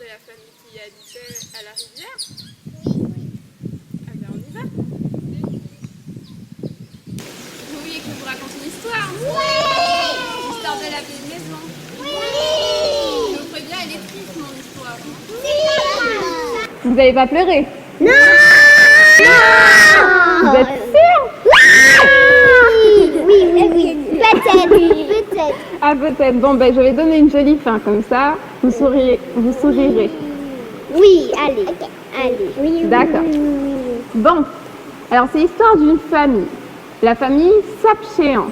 la famille qui habitait à la rivière? Oui. Ah ben on y va. Vous voulez que je vous raconte une histoire? Oui. L'histoire de la vieille maison. Oui. Je vous préviens, elle est triste mon histoire. Oui. Vous n'allez pas pleurer? Non. Vous êtes sûr? Oui. Peut-être. Ah peut-être. Bon ben je vais donner une jolie fin comme ça. Vous sourirez. Oui, allez. Oui. D'accord. Bon. Alors c'est l'histoire d'une famille. La famille Sapchéance.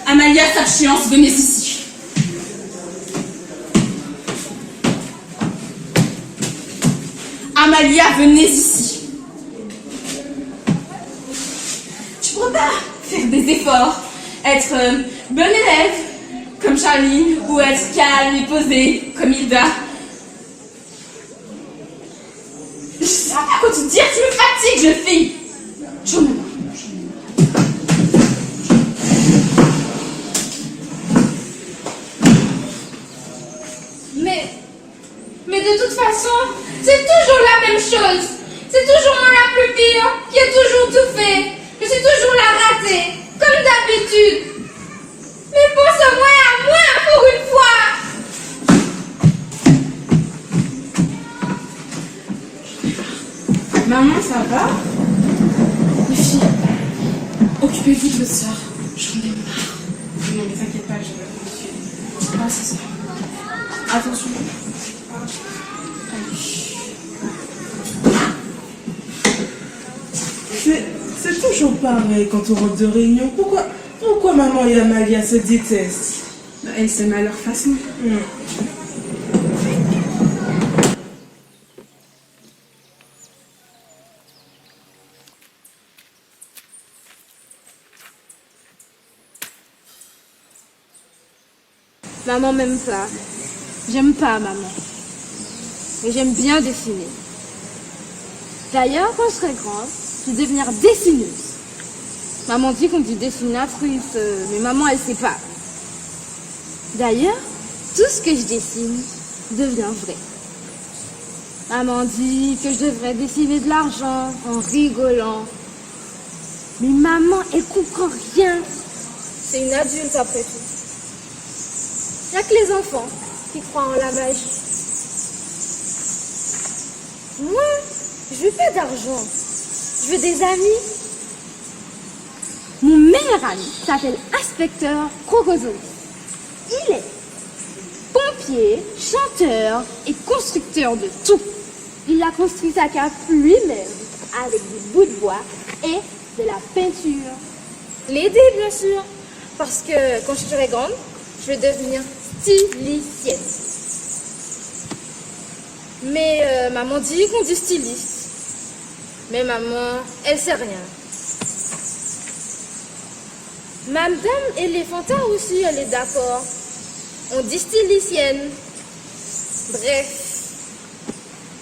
Amalia Sapchéance, venez ici. Amalia, venez ici. Tu pourrais pas faire des efforts, être bonne élève comme Charline ou être calme et posée comme Hilda. Je sais pas quoi te dire, tu me fatigues, jeune fille. J'en ai marre. Mais de toute façon, c'est toujours la même chose. C'est toujours moi la plus pire, qui a toujours tout fait. Je suis toujours la ratée, comme d'habitude. Mais pense-moi à moi pour une fois. Maman, ça va? Les filles, occupez-vous de votre soeur. J'en ai marre. Non, mais t'inquiète pas, je vais vous suivre. Ah, c'est ça. Attention. C'est toujours pareil quand on rentre de réunion. Pourquoi maman et Amalia se détestent? Elles s'aiment à leur façon. Maman m'aime pas. J'aime pas maman. Mais j'aime bien dessiner. D'ailleurs, quand je serai grande, je vais devenir dessineuse. Maman dit qu'on dit dessinatrice, mais maman elle sait pas. D'ailleurs, tout ce que je dessine devient vrai. Maman dit que je devrais dessiner de l'argent en rigolant. Mais maman, elle comprend rien. C'est une adulte après tout. Il n'y a que les enfants qui croient en la magie. Moi, je veux pas d'argent. Je veux des amis. Mon meilleur ami s'appelle Inspecteur Crocozone. Il est pompier, chanteur et constructeur de tout. Il a construit sa cave lui-même avec des bouts de bois et de la peinture. L'aider, bien sûr, parce que quand je serai grande, je vais devenir stylicienne. Mais maman dit qu'on dit styliste. Mais maman, elle sait rien. Madame Éléphantin aussi, elle est d'accord. On dit stylicienne. Bref.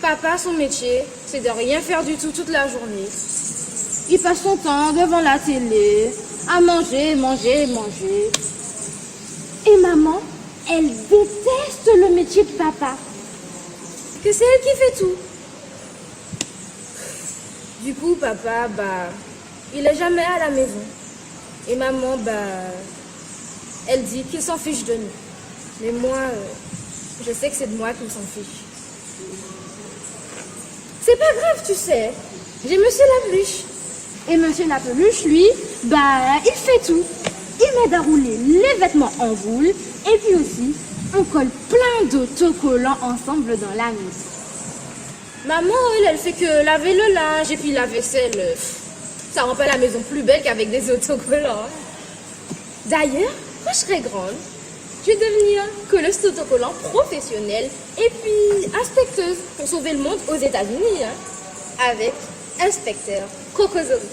Papa, son métier, c'est de rien faire du tout toute la journée. Il passe son temps devant la télé, à manger. Et maman, elle déteste le métier de papa. Que c'est elle qui fait tout. Du coup, papa, il est jamais à la maison. Et maman, elle dit qu'il s'en fiche de nous. Mais moi, je sais que c'est de moi qu'il s'en fiche. C'est pas grave, tu sais. J'ai Monsieur Lapeluche. Et Monsieur Lapeluche, lui, il fait tout. Il m'aide à rouler les vêtements en boule. Et puis aussi, on colle plein d'autocollants ensemble dans la maison. Maman, elle fait que laver le linge et puis la vaisselle. Ça rend pas la maison plus belle qu'avec des autocollants. D'ailleurs, quand je serai grande, je vais devenir colleuse d'autocollants professionnelle et puis inspecteuse pour sauver le monde aux États-Unis, avec Inspecteur Crocozone.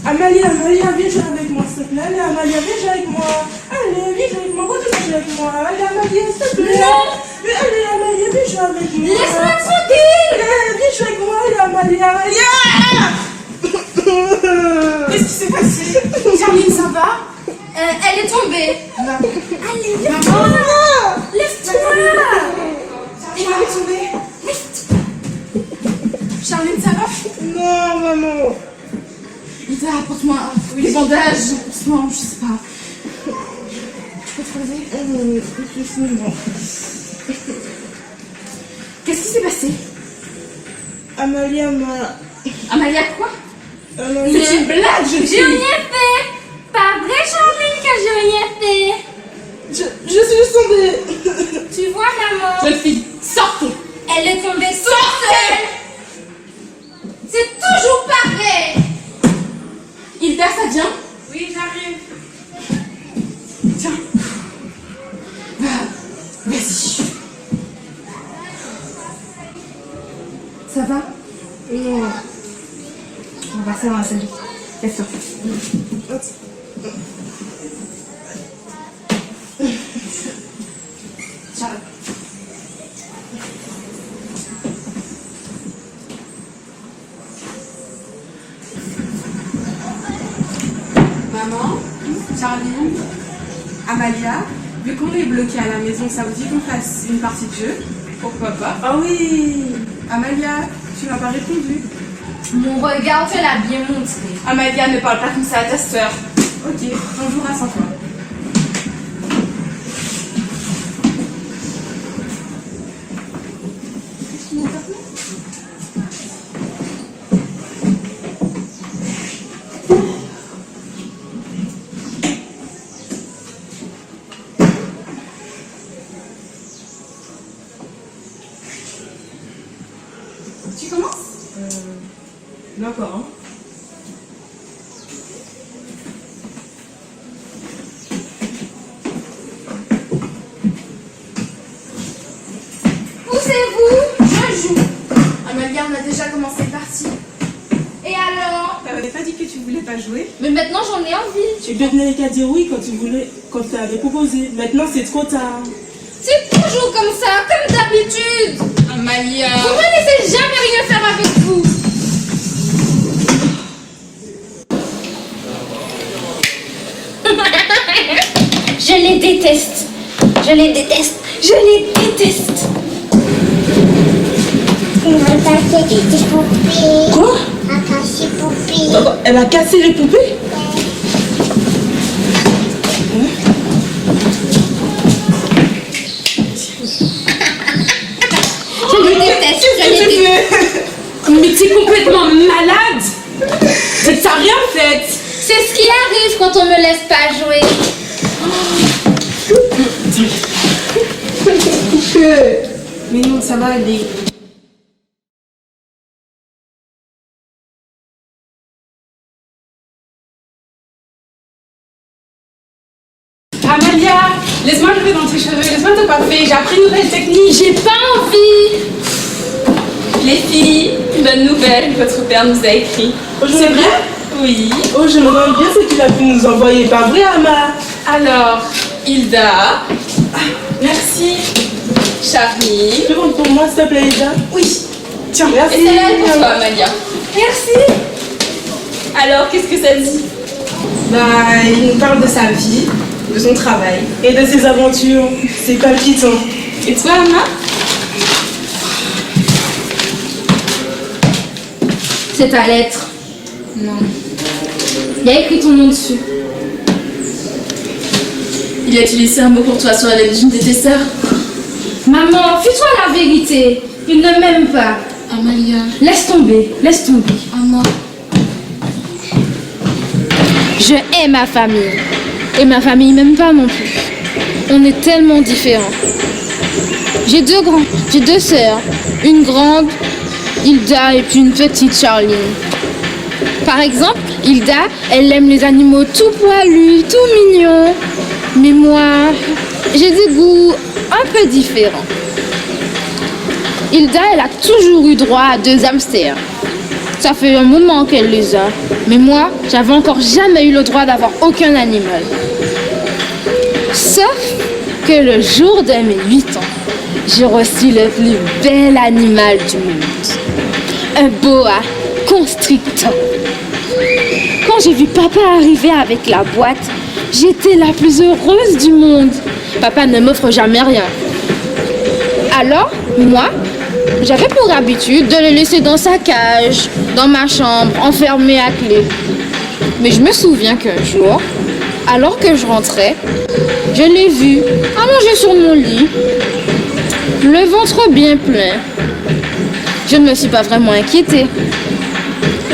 Amalia, viens jouer avec moi, s'il te plaît. Allez, Amalia, viens jouer avec moi. Allez, viens jouer avec moi. Pourquoi tu vas jouer avec moi? Allez, Amalia, s'il te plaît. Non. Mais allez, Amalia, viens jouer avec moi. Laisse-moi tranquille. Viens jouer avec moi. Allez, Amalia. Qu'est-ce qui s'est passé? Charline, ça va? Elle est tombée. Allez, lève-toi. Lève-toi. Elle est tombée. Charline, ça va? Non, maman. Ida, apporte-moi les bandages. Non, je sais pas. Je peux te poser? Qu'est-ce qui s'est passé? Amalia m'a... Amalia, quoi? C'est une blague, je J'ai suis... rien fait. Pas vrai, Charline, que j'ai rien fait. Je suis juste tombée. Tu vois, maman? Jeune fille, sortez. Elle est tombée toute seule. C'est toujours pareil. Hilda, ça vient? Oui, j'arrive. Tiens. Vas-y. Ça va? Non. Bah ça va, salut. Laisse-toi. Ciao. Maman, Charline, Amalia, vu qu'on est bloqué à la maison, ça vous dit qu'on fasse une partie de jeu? Pourquoi pas? Ah oui. Amalia, tu m'as pas répondu. Mon regard te l'a bien montré. Amalia, ne parle pas comme ça à ta sœur. Ok, on jouera sans toi. Tu commences? D'accord. Hein. Poussez-vous, je joue. Amalia, on a déjà commencé une partie. Et alors? T'avais pas dit que tu voulais pas jouer? Mais maintenant j'en ai envie. Tu n'avais qu'à dire oui quand tu avais proposé. Maintenant, c'est trop tard. C'est toujours comme ça, comme d'habitude. Amalia! Vous ne me laissez jamais rien faire avec vous. Je les déteste. Je les déteste. Je les déteste. On va passer des poupées. Quoi? On va passer des poupées. Elle a cassé les poupées? Je les déteste. Je les déteste. Mais t'es complètement malade. T'as rien fait. C'est ce qui arrive quand on me laisse pas jouer. Mais non, ça va aller. Amalia, laisse-moi jouer dans tes cheveux, laisse-moi te coiffer. J'ai appris une nouvelle technique. J'ai pas envie. Les filles, bonne nouvelle, votre père nous a écrit. C'est vrai? Oui. Oh, je me demande bien ce qu'il a pu nous envoyer. Pas vrai, Ama? Alors, Hilda. Merci. Charlie. Tu peux prendre pour moi, s'il te plaît, Ida? Oui. Tiens, Et merci. celle-là est pour toi, Amalia. Merci. Alors, qu'est-ce que ça dit? Bah, il nous parle de sa vie, de son travail. Et de ses aventures. C'est palpitant. Et toi, Anna? C'est ta lettre. Non. Il y a écrit ton nom dessus. Il a-t-il laissé un mot pour toi sur la lettre d'une de tes sœurs? Maman, fais-toi la vérité. Il ne m'aime pas. Amalia. Laisse tomber, laisse tomber. Anna. Je hais ma famille. Et ma famille m'aime pas non plus. On est tellement différents. J'ai deux sœurs. Une grande, Hilda, et puis une petite, Charline. Par exemple, Hilda, elle aime les animaux tout poilus, tout mignons. Mais moi, j'ai des goûts un peu différents. Hilda, elle a toujours eu droit à 2 hamsters. Ça fait un moment qu'elle les a. Mais moi, j'avais encore jamais eu le droit d'avoir aucun animal. Sauf que le jour de mes 8 ans, j'ai reçu le plus bel animal du monde. Un boa constrictor. Quand j'ai vu papa arriver avec la boîte, j'étais la plus heureuse du monde. Papa ne m'offre jamais rien. Alors, moi, j'avais pour habitude de le laisser dans sa cage, dans ma chambre, enfermé à clé. Mais je me souviens qu'un jour, alors que je rentrais, je l'ai vu allongé sur mon lit, le ventre bien plein. Je ne me suis pas vraiment inquiétée.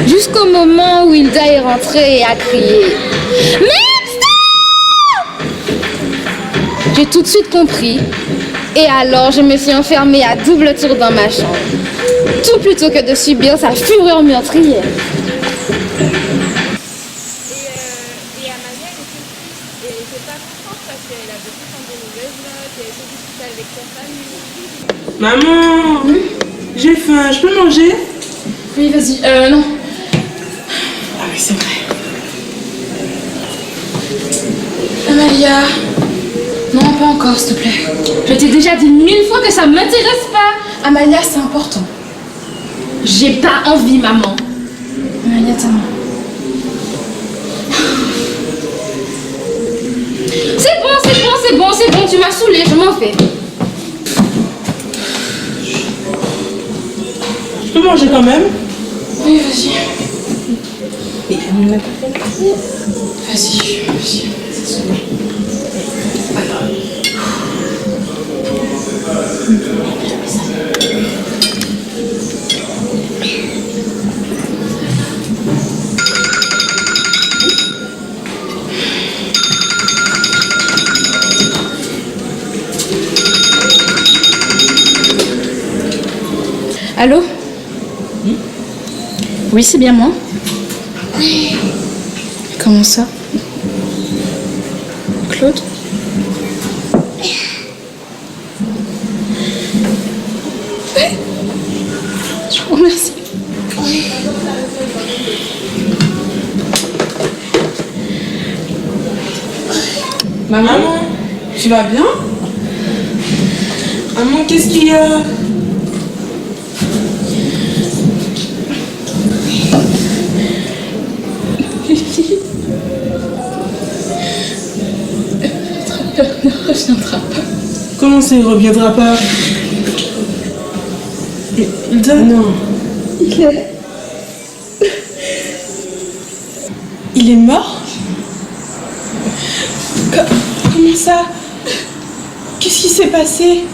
Jusqu'au moment où Hilda est rentrée et a crié « Mixta !» J'ai tout de suite compris. Et alors, je me suis enfermée à double tour dans ma chambre. Tout plutôt que de subir sa fureur meurtrière. Et Amalia, elle était pas contente parce qu'elle avait tout le temps des mauvaises notes, elle était discutée avec sa famille. Maman, j'ai faim, je peux manger? Oui, vas-y. Non. Ah oui, c'est vrai. Amalia. Non, pas encore, s'il te plaît. Je t'ai déjà dit 1000 fois que ça m'intéresse pas. Amalia, c'est important. J'ai pas envie, maman. Amalia, ta main. C'est bon, tu m'as saoulée, je m'en vais. Je peux manger quand même? Oui, vas-y. Vas-y. C'est bon. Allô? Oui, c'est bien moi. Comment ça? Claude? Je vous remercie. Maman, Tu vas bien? maman, qu'est-ce qu'il y a? Ne reviendra pas. Comment ça, il reviendra pas? Hilda? Non. Il est mort? Comment ça? Qu'est-ce qui s'est passé?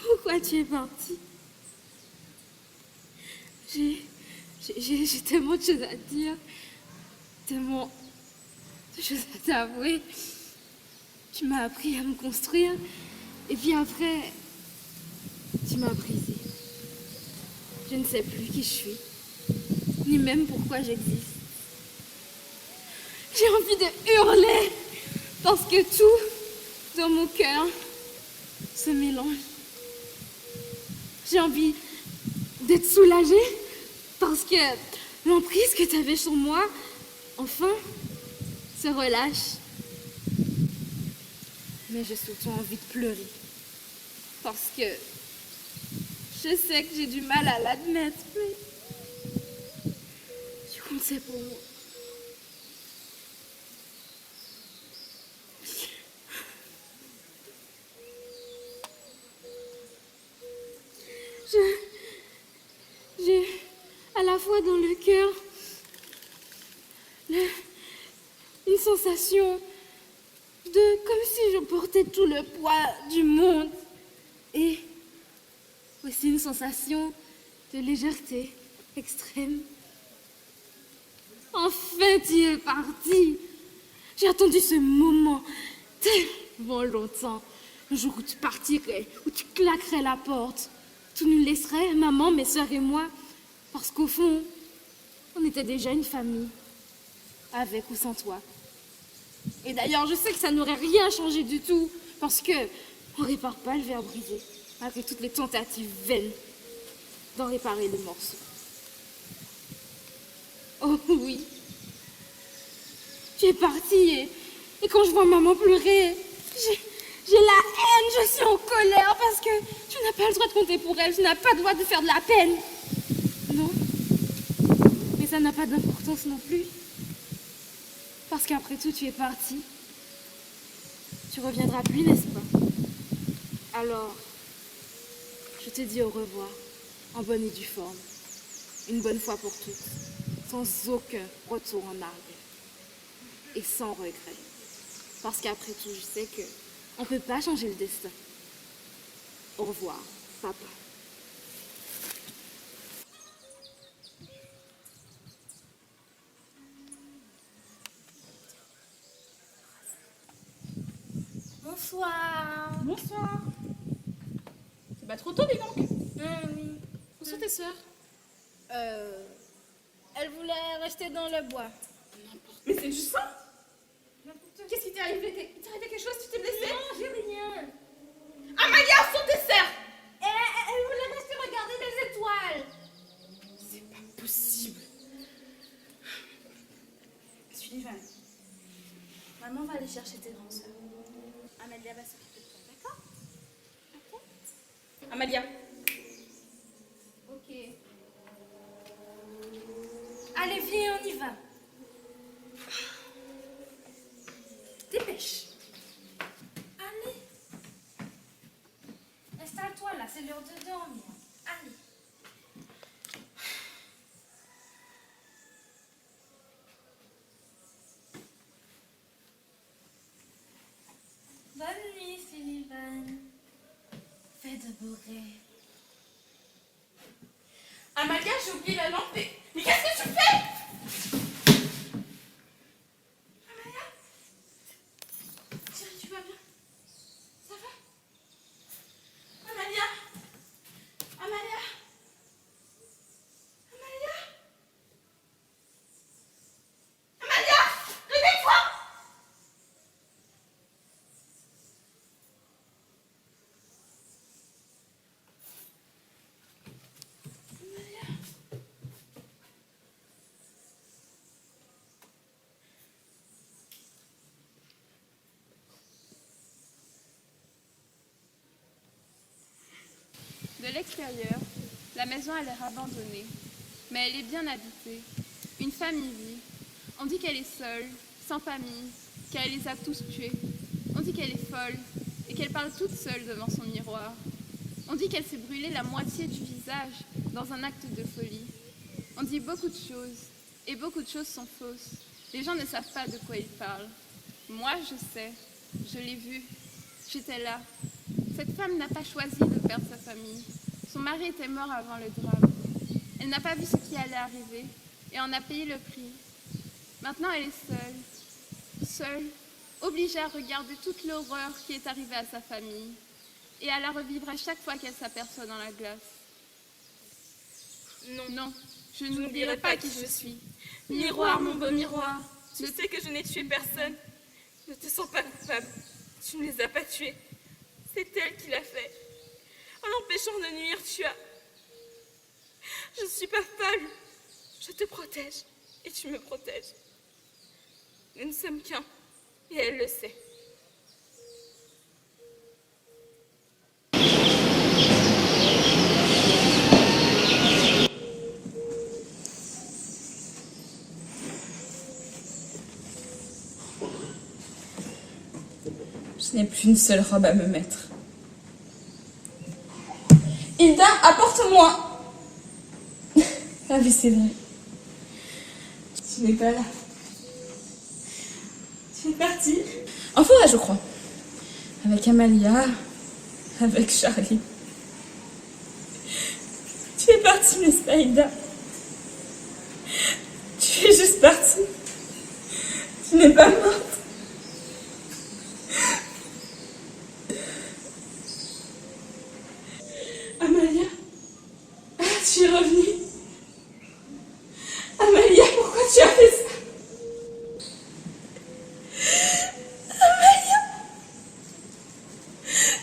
Pourquoi tu es parti? J'ai tellement de choses à dire, tellement de choses à t'avouer. Tu m'as appris à me construire, et puis après, tu m'as brisé. Je ne sais plus qui je suis, ni même pourquoi j'existe. J'ai envie de hurler, parce que tout dans mon cœur se mélange. J'ai envie d'être soulagée, parce que l'emprise que tu avais sur moi, enfin, se relâche. Mais j'ai surtout envie de pleurer, parce que je sais que j'ai du mal à l'admettre, mais tu comptais pour moi. J'ai à la fois dans le cœur une sensation comme si je portais tout le poids du monde. Et aussi une sensation de légèreté extrême. Enfin, tu es parti. J'ai attendu ce moment tellement longtemps. Le jour où tu partirais, où tu claquerais la porte. Tu nous laisserais, maman, mes soeurs et moi, parce qu'au fond, on était déjà une famille, avec ou sans toi. Et d'ailleurs, je sais que ça n'aurait rien changé du tout, parce que on répare pas le verre brisé, malgré toutes les tentatives vaines d'en réparer le morceau. Oh oui, tu es partie et quand je vois maman pleurer, j'ai la haine, je suis en colère parce que tu n'as pas le droit de compter pour elle, tu n'as pas le droit de faire de la peine. Non, mais ça n'a pas d'importance non plus. Parce qu'après tout, tu es parti. Tu reviendras plus, n'est-ce pas? Alors, je te dis au revoir, en bonne et due forme, une bonne fois pour toutes, sans aucun retour en arrière et sans regret. Parce qu'après tout, je sais que on ne peut pas changer le destin. Au revoir, papa. Bonsoir. Bonsoir. C'est pas trop tôt, dis donc. Oui. Où sont tes sœurs? Elle voulait rester dans le bois. Mais c'est juste ça. Qu'est-ce qui t'est arrivé? Il t'est arrivé quelque chose? Tu t'es blessée? Non, j'ai rien. Amalia, où sont tes sœurs? Elle voulait rester regarder les étoiles. C'est pas possible. Sullivan, Maman va aller chercher tes grands sœurs. Amélia va s'occuper de toi, d'accord? Amalia. Ok. Allez, viens, on y va. Dépêche. Allez. Installe-toi là, c'est l'heure de dormir. Allez. Bonne nuit, Sullivan. Fais de beaux rêves. Amalia, j'ai oublié la lampe. Mais qu'est-ce que tu fais? Amalia? Chérie, tu vas bien? Ça va? Amalia? Amalia? Amalia? Amalia? Réveille-toi! De l'extérieur, la maison a l'air abandonnée, mais elle est bien habitée. Une famille vit. On dit qu'elle est seule, sans famille, qu'elle les a tous tués. On dit qu'elle est folle et qu'elle parle toute seule devant son miroir. On dit qu'elle s'est brûlée la moitié du visage dans un acte de folie. On dit beaucoup de choses, et beaucoup de choses sont fausses. Les gens ne savent pas de quoi ils parlent. Moi, je sais. Je l'ai vue. J'étais là. Cette femme n'a pas choisi de perdre sa famille. Son mari était mort avant le drame. Elle n'a pas vu ce qui allait arriver et en a payé le prix. Maintenant, elle est seule. Seule, obligée à regarder toute l'horreur qui est arrivée à sa famille et à la revivre à chaque fois qu'elle s'aperçoit dans la glace. Non, je n'oublierai pas qui je suis. Miroir, mon beau miroir. Tu sais que je n'ai tué personne. Ne te sens pas coupable. Tu ne les as pas tués. C'est elle qui l'a fait. En l'empêchant de nuire, tu as... Je ne suis pas folle. Je te protège et tu me protèges. Nous ne sommes qu'un et elle le sait. Je n'ai plus une seule robe à me mettre. Hilda, apporte-moi. Ah oui, c'est vrai. Tu n'es pas là. est parti. En forêt, je crois. Avec Amalia, avec Charlie. Tu es partie, n'est-ce pas, Hilda? Tu es juste partie. Tu n'es pas morte. Amalia, tu es revenue. Amalia, pourquoi tu as fait ça?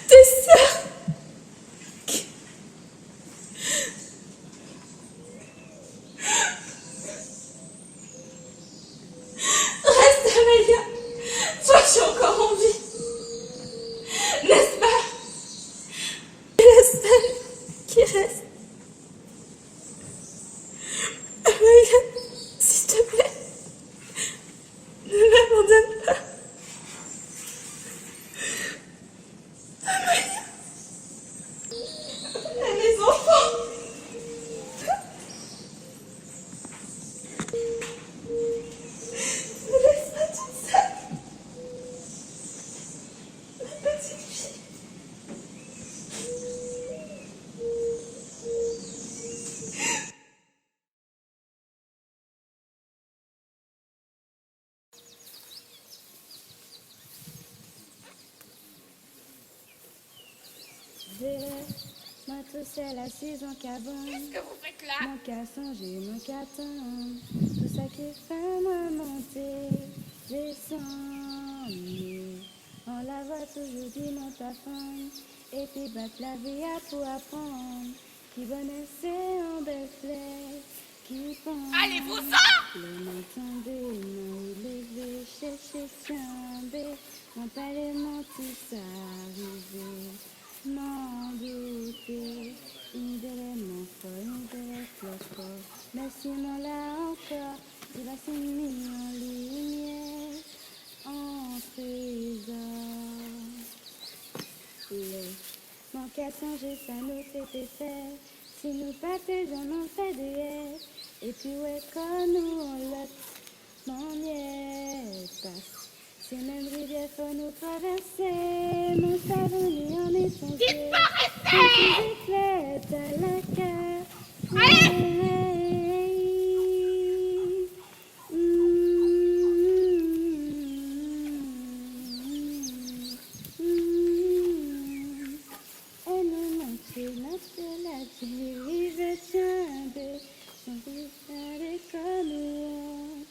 Tes sœurs. Reste, Amalia. Toi, tu es encore en vie. N'est-ce pas? Tu es la seule qui reste. Amalia, s'il te plaît, ne m'abandonne pas. Mes enfants. Ne laisse pas toute seule. Ma petite fille. Moi tout seul assise en cabane. Qu'est-ce que vous faites là? Mon qu'à songer, mon qu'à attendre. Tout ça qui fait moi monter, descendre. On la voit toujours dit mon plafond. Et puis battre la vie à pour apprendre. Qui connaissait en belle flèche, qui pense. Allez-vous-en! Le matin tombé, mon levé, chercher chambé. Mon palais, mon tout ça arrivé. M'en douter, une délai mon fort, une délai cloche fort. Mais sinon là encore, il va se mis en lumière, en trésor. Mon qu'à songer, ça nous fait fait. Si nous partageons, on fait des aides. Et puis ouais, quand nous on l'autre, mon miel passe. C'est même rivière faut nous traverser. Mon savon ni en échanger. Éclate à la carte. Et nous notre la je tiens de son visage comme nous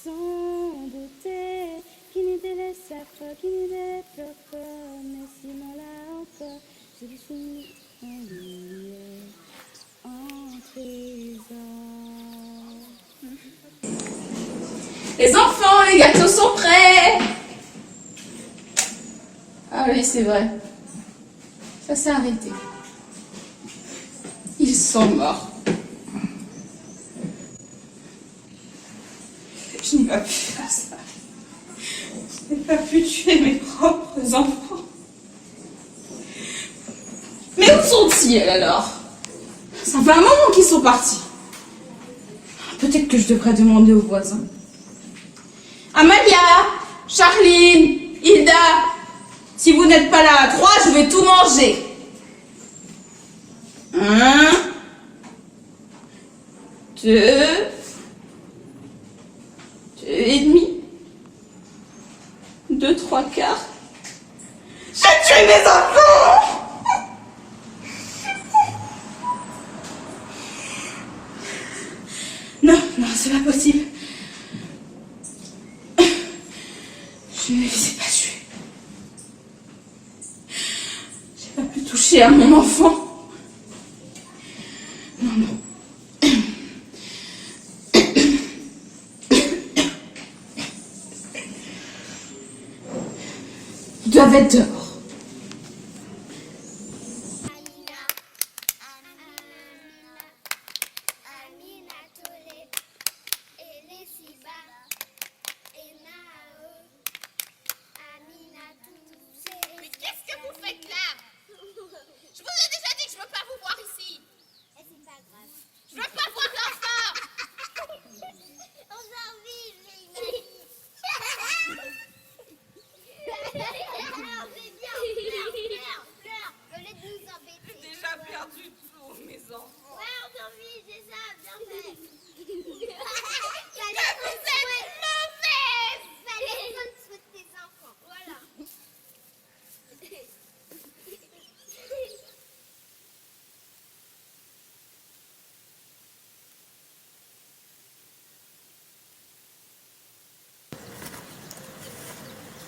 sans douter. Qui nous délaisse sa foi, qui nous délaisse encore. Mais sinon là encore, je lui suis en lumière, en trésor. Les enfants, les gâteaux sont prêts. Ah oui, c'est vrai. Ça s'est arrêté. Ils sont morts. Je n'ai pas pu faire ça. Je n'ai pas pu tuer mes propres enfants. Mais où sont-ils alors? Ça fait un moment qu'ils sont partis. Peut-être que je devrais demander aux voisins. Amalia, Charline, Hilda, si vous n'êtes pas là à 3, je vais tout manger. 1, 2, 2,5, 2, 3 quarts. J'ai tué mes enfants! Non, non, c'est pas possible. Je ne les ai pas tués. J'ai pas pu toucher à mon enfant. Non, non. Ils doivent être dehors. Mais qu'est-ce que vous faites là? Je vous ai déjà dit que je veux pas vous voir ici. C'est pas grave. Je veux pas voir l'enfant. On s'en vit,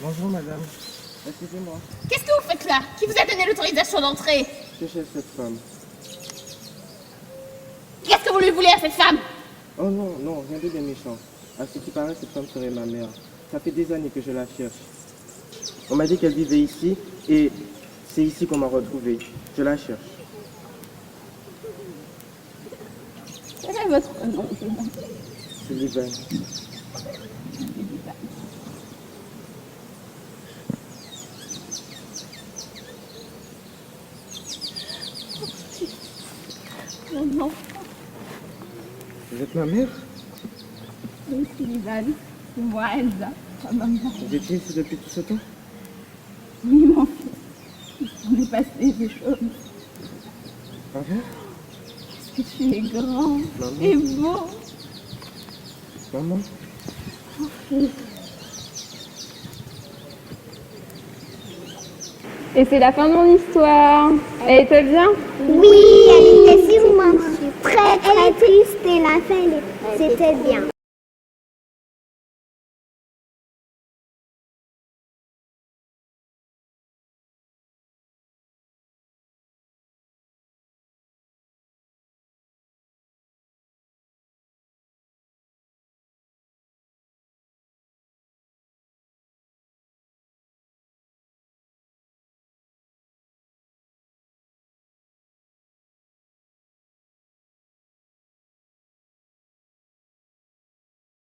Bonjour madame. Excusez-moi. Qu'est-ce que vous faites là? Qui vous a donné l'autorisation d'entrer? Que cherche cette femme? Qu'est-ce que vous lui voulez à cette femme? Oh non, non, rien de bien méchant. À ce qui paraît, cette femme serait ma mère. Ça fait des années que je la cherche. On m'a dit qu'elle vivait ici et c'est ici qu'on m'a retrouvée. Je la cherche. Quel est votre nom? C'est Liban. Mon nom, Vous êtes ma mère? c'est Sullivan. C'est moi, Elsa, ta maman. Vous étiez ici depuis tout ce temps? Oui, mon fils. On est passé des choses. Ah bon? Est-ce que tu es grand Maman. et beau? Maman? Et c'est la fin de mon histoire. Elle était bien? Oui, elle était sûrement très très triste et la fin, c'était bien.